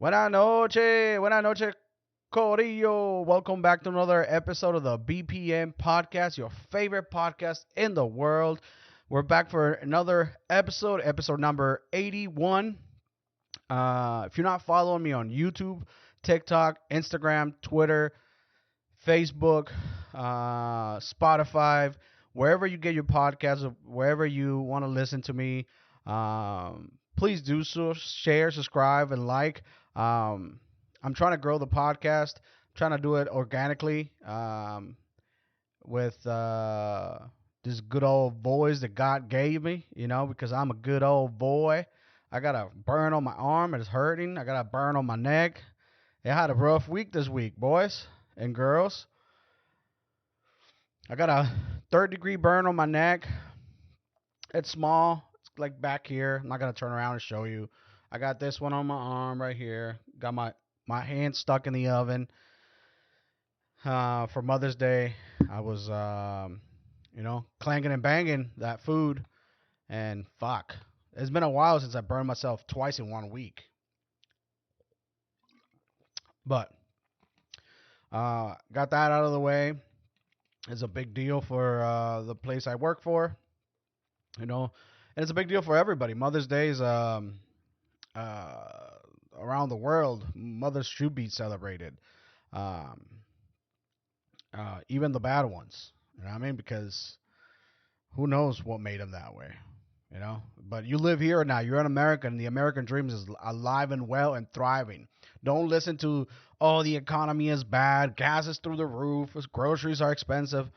Buenas noches, Corillo. Welcome back to another episode of the BPM podcast, your favorite podcast in the world. We're back for another episode number 81. If you're not following me on YouTube, TikTok, Instagram, Twitter, Facebook, Spotify, wherever you get your podcasts, wherever you want to listen to me, please do so. Share, subscribe, and like. I'm trying to grow the podcast. I'm trying to do it organically with this good old voice that God gave me, because I'm a good old boy. I got a burn on my arm. It's hurting. I got a burn on my neck. I had a rough week this week, boys and girls. I got a third-degree burn on my neck. It's small. It's like back here. I'm not gonna turn around and show you. I got this one on my arm right here. Got my hand stuck in the oven. For Mother's Day, I was clanking and banging that food, and fuck, it's been a while since I burned myself twice in 1 week. But got that out of the way. It's a big deal for the place I work for, and it's a big deal for everybody. Mother's Day is uh, around the world. Mothers should be celebrated, um, even the bad ones. You know what I mean? Because who knows what made them that way? But you live here now. You're an American. The American dream is alive and well and thriving. Don't listen to, oh, the economy is bad, gas is through the roof, groceries are expensive.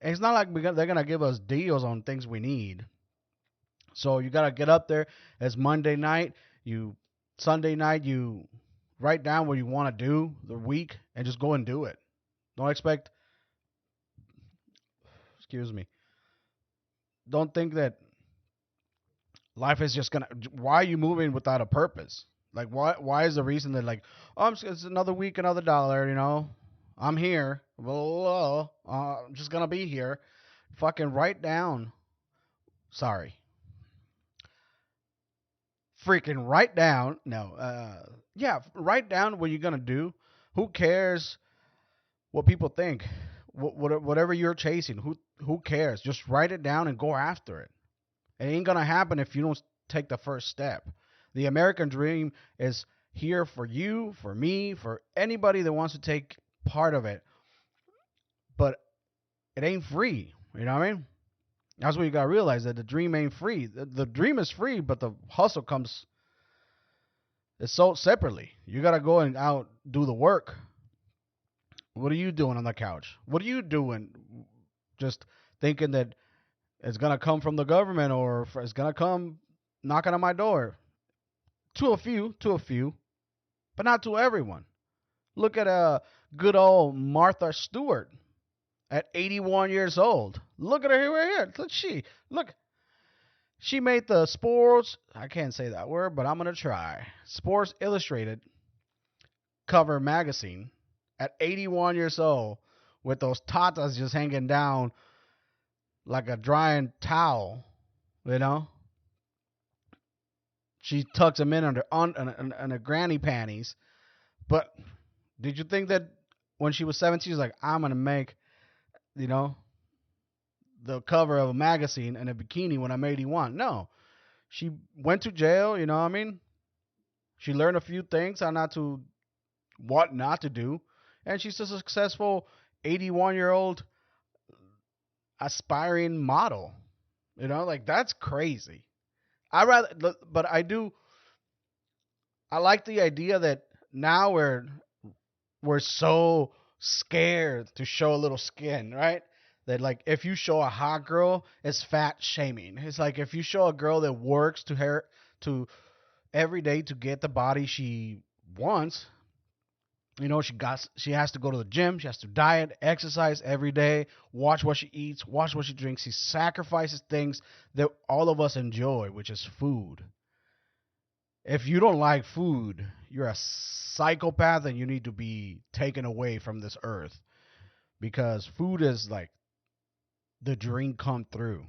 It's not like they're gonna give us deals on things we need. So you gotta get up there. It's Monday night. You Sunday night. You write down what you want to do the week and just go and do it. Don't expect. Excuse me. Don't think that life is just gonna. Why are you moving without a purpose? Like why? Why is the reason that like, oh, it's another week, another dollar. I'm here. Well, I'm just gonna be here. Fucking write down. Sorry. Freaking write down. No. Yeah. Write down what you're gonna do. Who cares what people think? Whatever you're chasing. Who cares? Just write it down and go after it. It ain't gonna happen if you don't take the first step. The American dream is here for you, for me, for anybody that wants to take part of it. But it ain't free. You know what I mean? That's what you gotta realize, that the dream ain't free. The dream is free, but the hustle comes. It's sold separately. You gotta go and out do the work. What are you doing on the couch? What are you doing? Just thinking that it's gonna come from the government or it's gonna come knocking on my door. To a few, but not to everyone. Look at good old Martha Stewart at 81 years old. Look at her right here. Look. She made the Sports. I can't say that word, but I'm gonna try. Sports Illustrated cover magazine at 81 years old with those tatas just hanging down like a drying towel. You know, she tucks them in under granny panties. But did you think that when she was 17, she's like, I'm gonna make, you know, the cover of a magazine in a bikini when I'm 81? No, she went to jail. You know what I mean? She learned a few things on not to what not to do, and she's a successful 81-year-old aspiring model. Like that's crazy. But I do. I like the idea that now we're so scared to show a little skin, right? That like if you show a hot girl, it's fat shaming. It's like if you show a girl that works to every day to get the body she wants, she has to go to the gym, she has to diet, exercise every day, watch what she eats, watch what she drinks. She sacrifices things that all of us enjoy, which is food. If you don't like food, you're a psychopath and you need to be taken away from this earth, because food is like the dream come through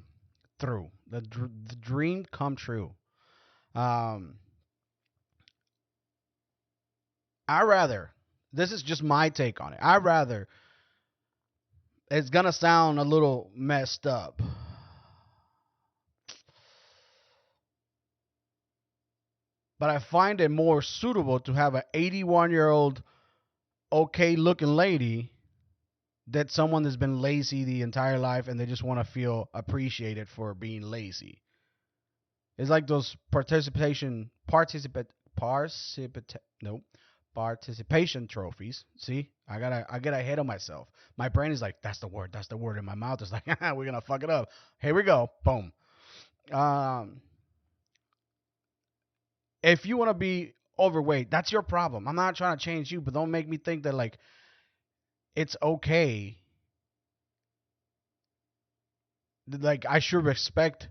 the dream come true. um I rather, this is just my take on it. I rather, it's gonna sound a little messed up, but I find it more suitable to have an 81-year-old okay looking lady that someone that's been lazy the entire life and they just want to feel appreciated for being lazy. It's like those no participation trophies. See, I get ahead of myself. My brain is like, that's the word, that's the word, and my mouth is like, we're gonna fuck it up. Here we go, boom. Um, if you want to be overweight, that's your problem. I'm not trying to change you, but don't make me think that like it's okay. Like I should respect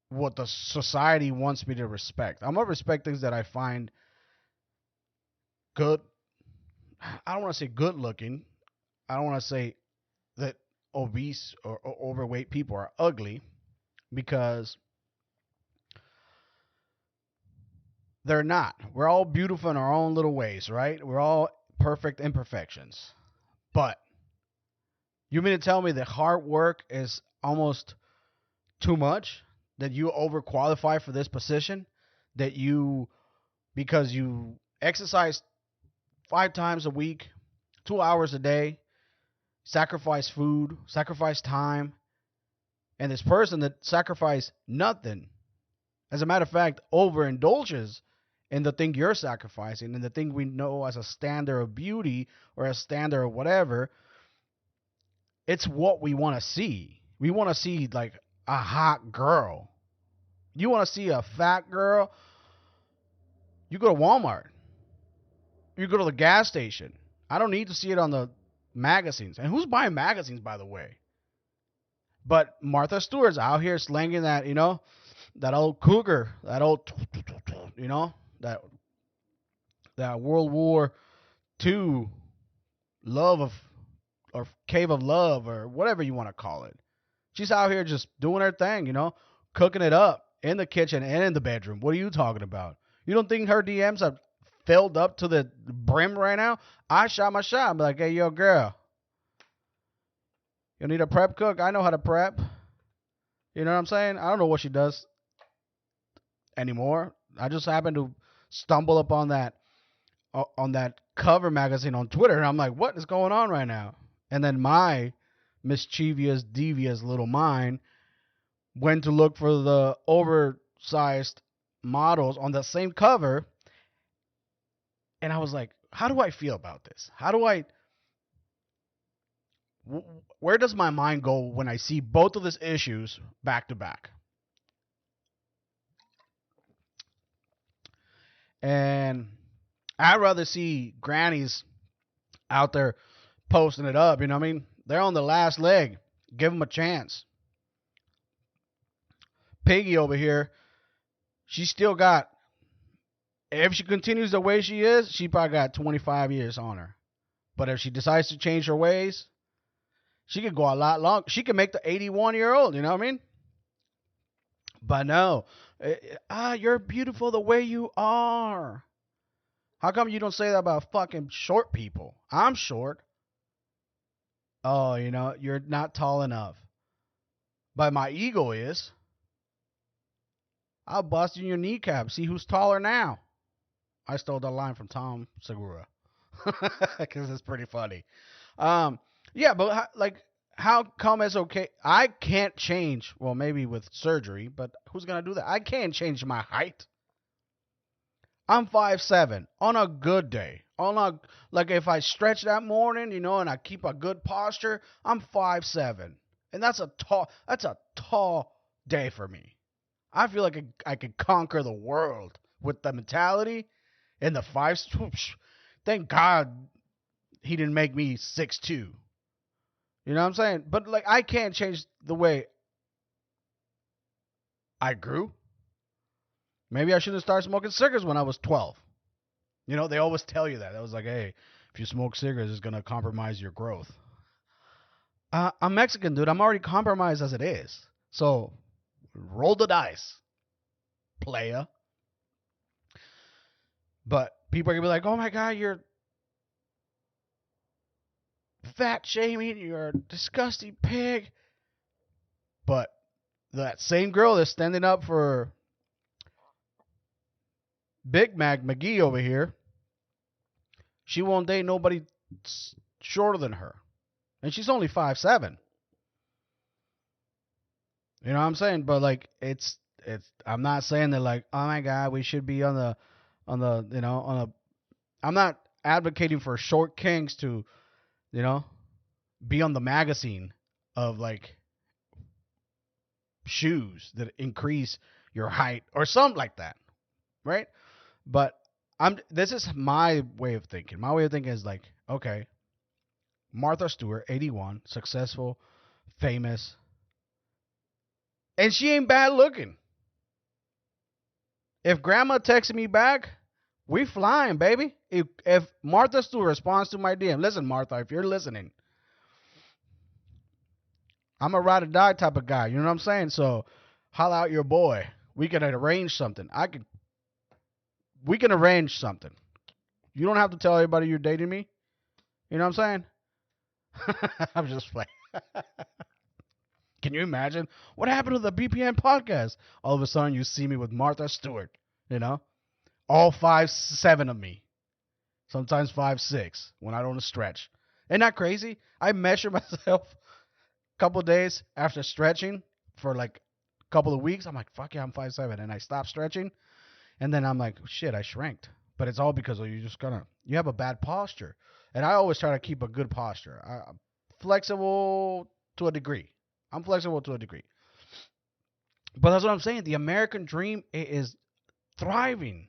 what the society wants me to respect. I'm gonna respect things that I find good. I don't want to say good looking. I don't want to say that obese or overweight people are ugly because they're not. We're all beautiful in our own little ways, right? We're all perfect imperfections. But you mean to tell me that hard work is almost too much? That you overqualify for this position? That you, because you exercise 5 times a week, 2 hours a day, sacrifice food, sacrifice time, and this person that sacrificed nothing, as a matter of fact, overindulges in the thing you're sacrificing and the thing we know as a standard of beauty or a standard of whatever, it's what we want to see. We want to see like a hot girl. You want to see a fat girl? You go to Walmart. You go to the gas station. I don't need to see it on the magazines. And who's buying magazines, by the way? But Martha Stewart's out here slanging that, that old cougar, that old, that World War II love of, or cave of love, or whatever you want to call it. She's out here just doing her thing, cooking it up in the kitchen and in the bedroom. What are you talking about? You don't think her DMs are filled up to the brim right now? I shot my shot. I'm like, hey, yo, girl, you need a prep cook? I know how to prep. You know what I'm saying? I don't know what she does anymore. I just happened to stumble upon that cover magazine on Twitter, and I'm like, what is going on right now? And then my mischievous, devious little mind went to look for the oversized models on the same cover, and I was like, how do I feel about this? Where does my mind go when I see both of these issues back to back? And I'd rather see grannies out there posting it up. You know what I mean? They're on the last leg. Give them a chance. Piggy over here, she still got, if she continues the way she is, she probably got 25 years on her. But if she decides to change her ways, she could go a lot longer. She could make the 81-year-old, you know what I mean? But no. You're beautiful the way you are. How come you don't say that about fucking short people? I'm short. Oh, you're not tall enough. But my ego is. I'll bust in your kneecap. See who's taller now. I stole that line from Tom Segura. Because it's pretty funny. Yeah, but how come it's okay? I can't change. Well, maybe with surgery, but who's gonna do that? I can't change my height. I'm 5'7" on a good day. Like if I stretch that morning, and I keep a good posture, I'm 5'7", and that's a tall day for me. I feel like I could conquer the world with the mentality and the five. Thank God he didn't make me 6'2". You know what I'm saying? But like I can't change the way I grew. Maybe I should have started smoking cigarettes when I was 12. They always tell you that. I was like, hey, if you smoke cigarettes, it's going to compromise your growth. I'm Mexican, dude. I'm already compromised as it is. So roll the dice, playa. But people are gonna be like, "Oh my God, you're fat shaming. You're a disgusting pig." But that same girl that's standing up for Big Mac McGee over here, she won't date nobody shorter than her, and she's only 5'7". You know what I'm saying? But like, it's. I'm not saying that like, oh my God, we should be on the on a. I'm not advocating for short kings to you know be on the magazine of like shoes that increase your height or something like that, right? But I'm. This is my way of thinking. My way of thinking is like, okay, Martha Stewart, 81, successful, famous, and she ain't bad looking. If Grandma texted me back, we flying, baby. If Martha Stewart responds to my DM, listen, Martha, if you're listening, I'm a ride or die type of guy. You know what I'm saying? So, holla out your boy. We can arrange something. We can arrange something. You don't have to tell everybody you're dating me. You know what I'm saying? I'm just playing. Can you imagine what happened to the BPN podcast? All of a sudden, you see me with Martha Stewart. You know, all 5'7" of me, sometimes 5'6" when I don't stretch. Ain't that crazy? I measure myself a couple of days after stretching for like a couple of weeks. I'm like, fuck yeah, I'm 5'7", and I stop stretching, and then I'm like, shit, I shrinked. But it's all because of you have a bad posture, and I always try to keep a good posture. I'm flexible to a degree. I'm flexible to a degree. But that's what I'm saying. The American dream is thriving.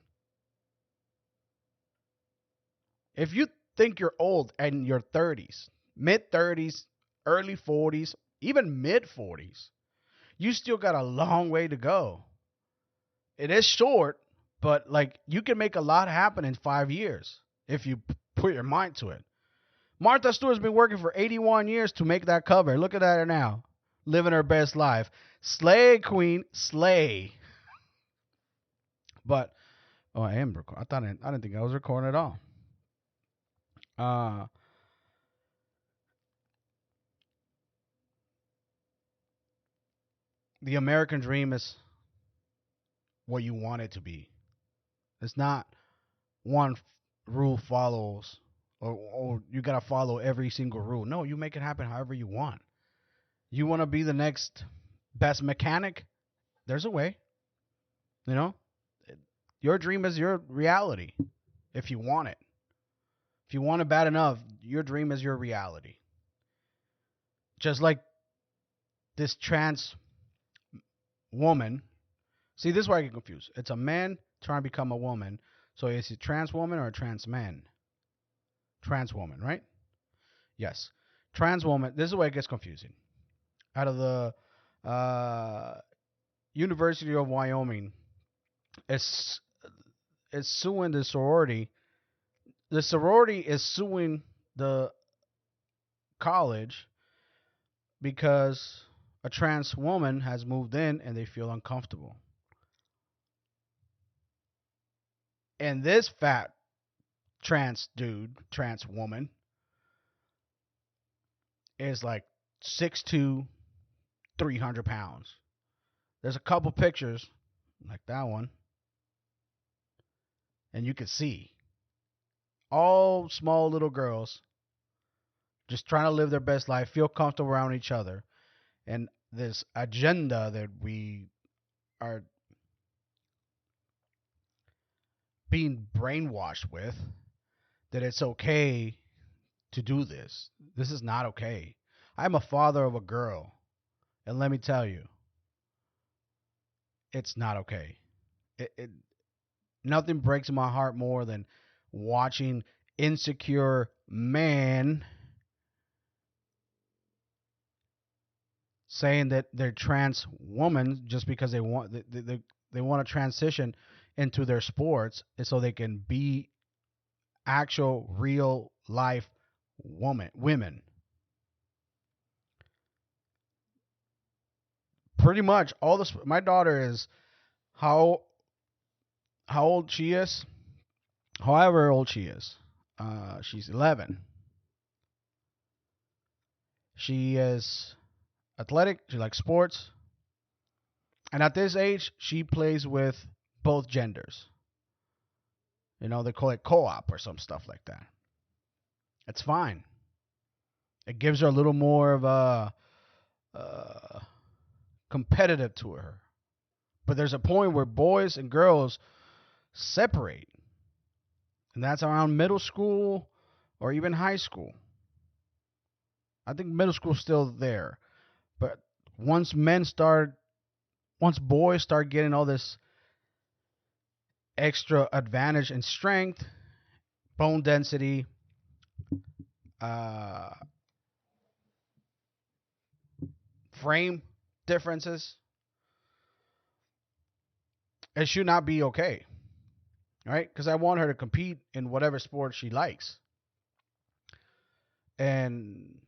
If you think you're old and your 30s, mid 30s, early 40s, even mid 40s, you still got a long way to go. It is short, but like you can make a lot happen in 5 years if you put your mind to it. Martha Stewart's been working for 81 years to make that cover. Look at her now, living her best life. Slay, queen, slay. But I am recording. I didn't think I was recording at all. Uh, the American dream is what you want it to be. It's not one rule follows or you gotta follow every single rule. No, you make it happen however you want. You want to be the next best mechanic? There's a way. You know, your dream is your reality. If you want it, if you want it bad enough, your dream is your reality. Just like this trans woman. See, this is where I get confused. It's a man trying to become a woman. So is it trans woman or a trans man? Trans woman, right? Yes. Trans woman. This is where it gets confusing. Out of the University of Wyoming, is suing the sorority. The sorority is suing the college because a trans woman has moved in and they feel uncomfortable. And this fat trans dude, trans woman, is like 6'2", 300 pounds. There's a couple pictures like that one, and you can see all small little girls just trying to live their best life, feel comfortable around each other, and this agenda that we are being brainwashed with, that it's okay to do this. This is not okay. I'm a father of a girl, and let me tell you, it's not okay. It nothing breaks my heart more than watching insecure man saying that they're trans woman just because they want to transition into their sports and so they can be actual real life women. Pretty much all this. My daughter is how old she is. however old she is. She's 11. She is athletic. She likes sports. And at this age, she plays with both genders. They call it co-op or some stuff like that. It's fine. It gives her a little more of a competitive to her. But there's a point where boys and girls separate, and that's around middle school or even high school. I think middle school's still there, but once men start, once boys start getting all this extra advantage in strength, bone density, uh, frame differences, it should not be okay, right? Because I want her to compete in whatever sport she likes, and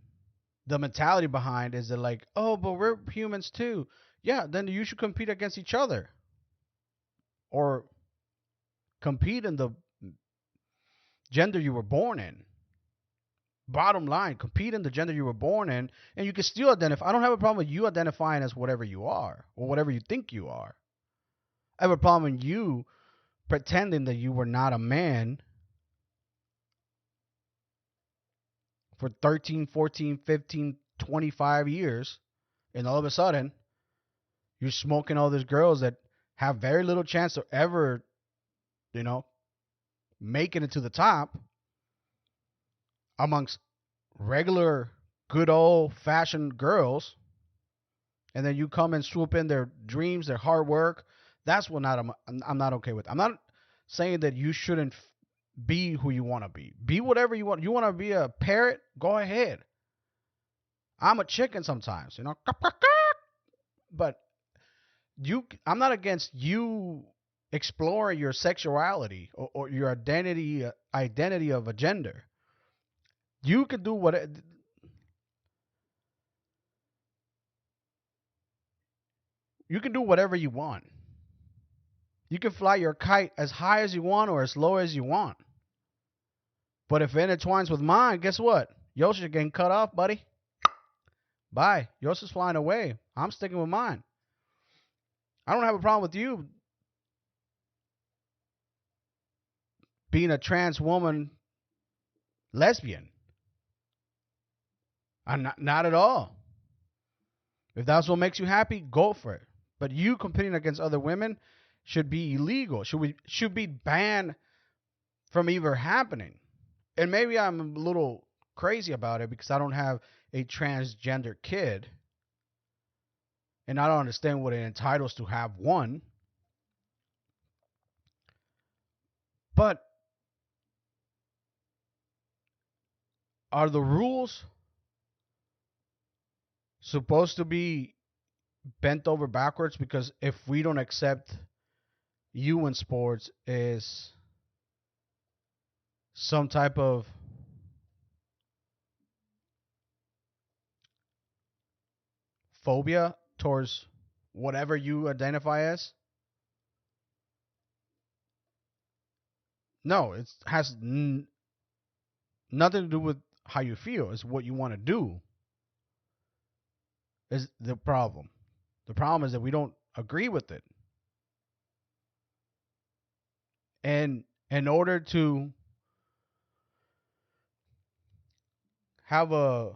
the mentality behind is that like, oh, but we're humans too. Yeah, then you should compete against each other or compete in the gender you were born in. Bottom line, compete in the gender you were born in, and you can still identify. I don't have a problem with you identifying as whatever you are or whatever you think you are. I have a problem with you pretending that you were not a man for 13, 14, 15, 25 years, and all of a sudden, you're smoking all these girls that have very little chance of ever, you know, making it to the top amongst regular, good old fashioned girls, and then you come and swoop in their dreams, their hard work. That's what I'm not okay with. I'm not saying that you shouldn't be who you want to be. Be whatever you want. You want to be a parrot? Go ahead. I'm a chicken sometimes. But I'm not against you exploring your sexuality or your identity of a gender. You can do what you can do whatever you want. You can fly your kite as high as you want or as low as you want. But if it intertwines with mine, guess what? Yours is getting cut off, buddy. Bye. Yours is flying away. I'm sticking with mine. I don't have a problem with you being a trans woman lesbian. I'm not at all. If that's what makes you happy, go for it. But you competing against other women should be illegal. Should be banned from ever happening. And maybe I'm a little crazy about it because I don't have a transgender kid, and I don't understand what it entitles to have one. But are the rules supposed to be bent over backwards? Because if we don't accept you in sports is some type of phobia towards whatever you identify as, no, it has nothing to do with how you feel. It's what you want to do is the problem. The problem is that we don't agree with it. And in order to have a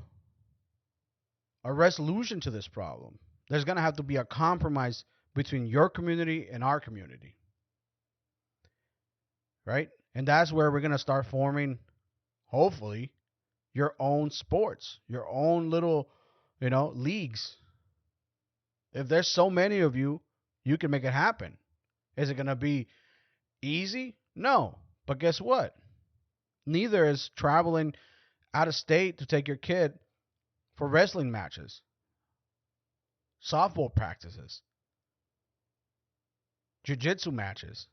resolution to this problem, there's going to have to be a compromise between your community and our community. Right? And that's where we're going to start forming, hopefully, your own sports, your own little, leagues. If there's so many of you, you can make it happen. Is it going to be easy? No. But guess what? Neither is traveling out of state to take your kid for wrestling matches, softball practices, jiu-jitsu matches.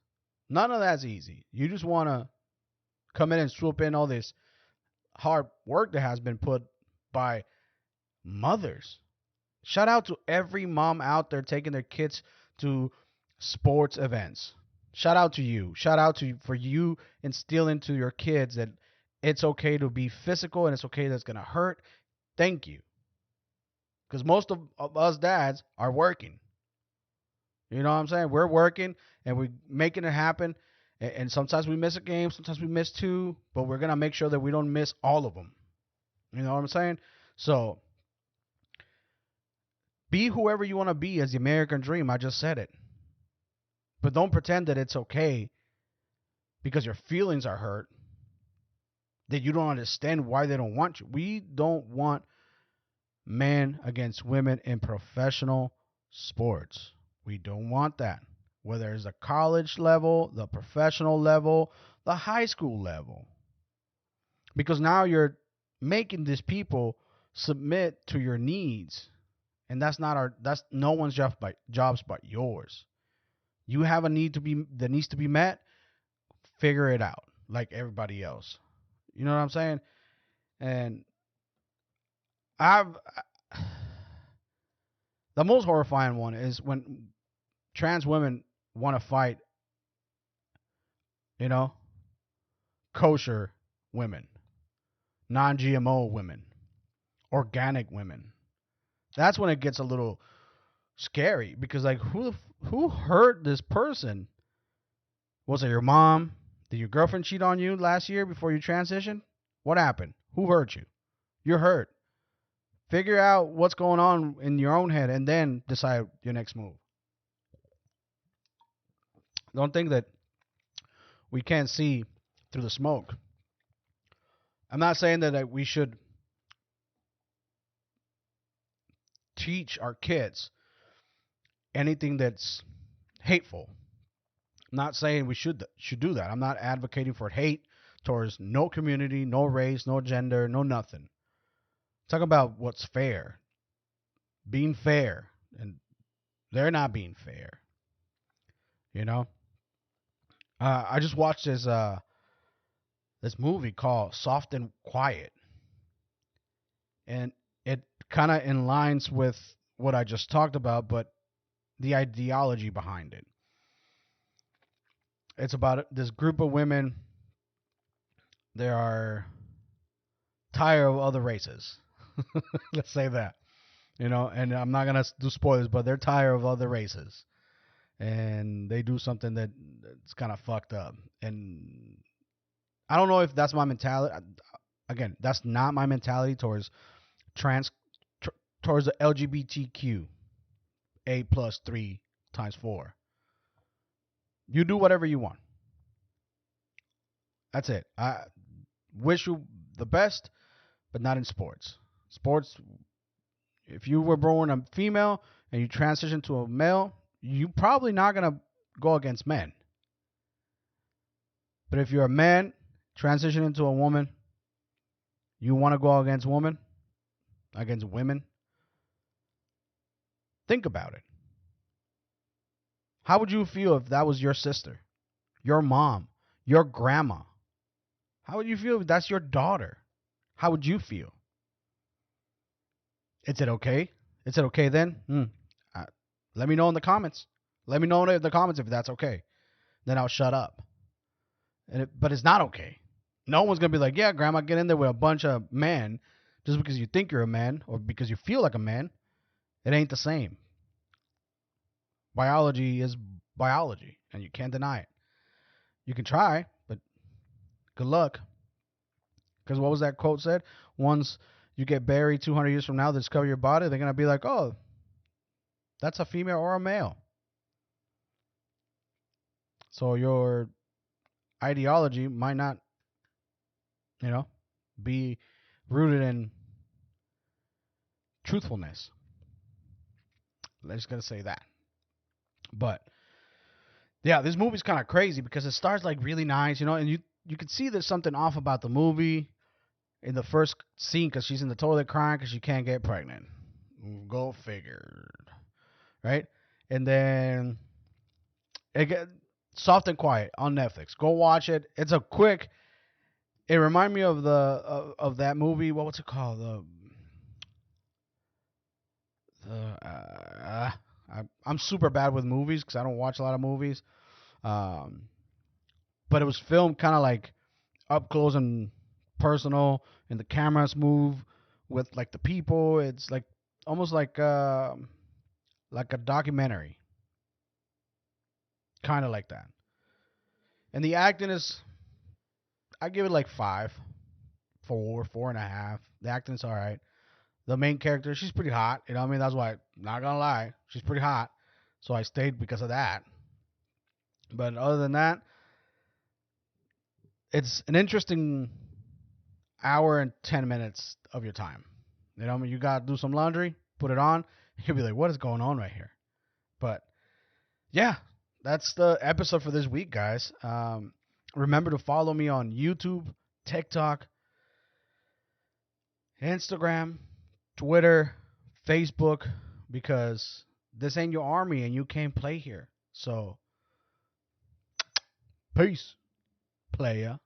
None of that's easy. You just want to come in and swoop in all this hard work that has been put by mothers. Shout out to every mom out there taking their kids to sports events. Shout out to you. Shout out to you for you instilling to your kids that it's okay to be physical and it's okay that's gonna hurt. Thank you, because most of us dads are working. You know what I'm saying? We're working and we're making it happen. And sometimes we miss a game, sometimes we miss two, but we're gonna make sure that we don't miss all of them. You know what I'm saying? So be whoever you want to be as the American dream. I just said it. But don't pretend that it's okay because your feelings are hurt, that you don't understand why they don't want you. We don't want men against women in professional sports. We don't want that. Whether it's the college level, the professional level, the high school level. Because now you're making these people submit to your needs. And that's no one's jobs but yours. You have a need that needs to be met, figure it out like everybody else. You know what I'm saying? And I've the most horrifying one is when trans women want to fight, you know, kosher women, non-GMO women, organic women. That's when it gets a little scary because like who hurt this person? Was it your mom? Did your girlfriend cheat on you last year before you transitioned? What happened? Who hurt you? You're hurt. Figure out what's going on in your own head and then decide your next move. Don't think that we can't see through the smoke. I'm not saying that we should teach our kids anything that's hateful. I'm not saying we should do that. I'm not advocating for hate towards no community, no race, no gender, no nothing. Talk about what's fair, being fair, and they're not being fair. You know, I just watched this movie called Soft and Quiet, and it kind of in lines with what I just talked about, but the ideology behind it. It's about this group of women. They are tired of other races. Let's say that. You know, and I'm not gonna do spoilers, but they're tired of other races, and they do something that's kind of fucked up. And I don't know if that's my mentality. Again, that's not my mentality towards trans, towards the LGBTQ, A plus 3 times 4. You do whatever you want. That's it. I wish you the best, but not in sports. Sports, if you were born a female and you transition to a male, you probably not gonna go against men. But if you're a man transition into a woman, you want to go against women. Think about it. How would you feel if that was your sister, your mom, your grandma? How would you feel if that's your daughter? How would you feel? Is it okay? Is it okay then? Let me know in the comments. Let me know in the comments if that's okay. Then I'll shut up. But it's not okay. No one's going to be like, yeah, grandma, get in there with a bunch of men just because you think you're a man or because you feel like a man. It ain't the same. Biology is biology, and you can't deny it. You can try, but good luck. Because what was that quote said? Once you get buried 200 years from now, they discover your body, they're going to be like, oh, that's a female or a male. So your ideology might not, be rooted in truthfulness. I'm just going to say that. But yeah, this movie's kind of crazy because it starts like really nice, and you can see there's something off about the movie in the first scene because she's in the toilet crying because she can't get pregnant. Go figured, right? And then it get Soft and Quiet on Netflix. Go watch it. It's a quick. It reminded me of of that movie. What's it called? I'm super bad with movies because I don't watch a lot of movies. Um, but it was filmed kind of like up close and personal, and the cameras move with like the people. It's like almost like a documentary, kind of like that. And the acting is, I give it like five, four, 4.5. The acting's all right. The main character, she's pretty hot. You know what I mean? That's why, not gonna lie, she's pretty hot. So I stayed because of that. But other than that, it's an interesting hour and 10 minutes of your time. You know what I mean? You gotta do some laundry, put it on. You'll be like, what is going on right here? But yeah, that's the episode for this week, guys. Remember to follow me on YouTube, TikTok, Instagram, Twitter, Facebook, because this ain't your army and you can't play here. So, peace, playa.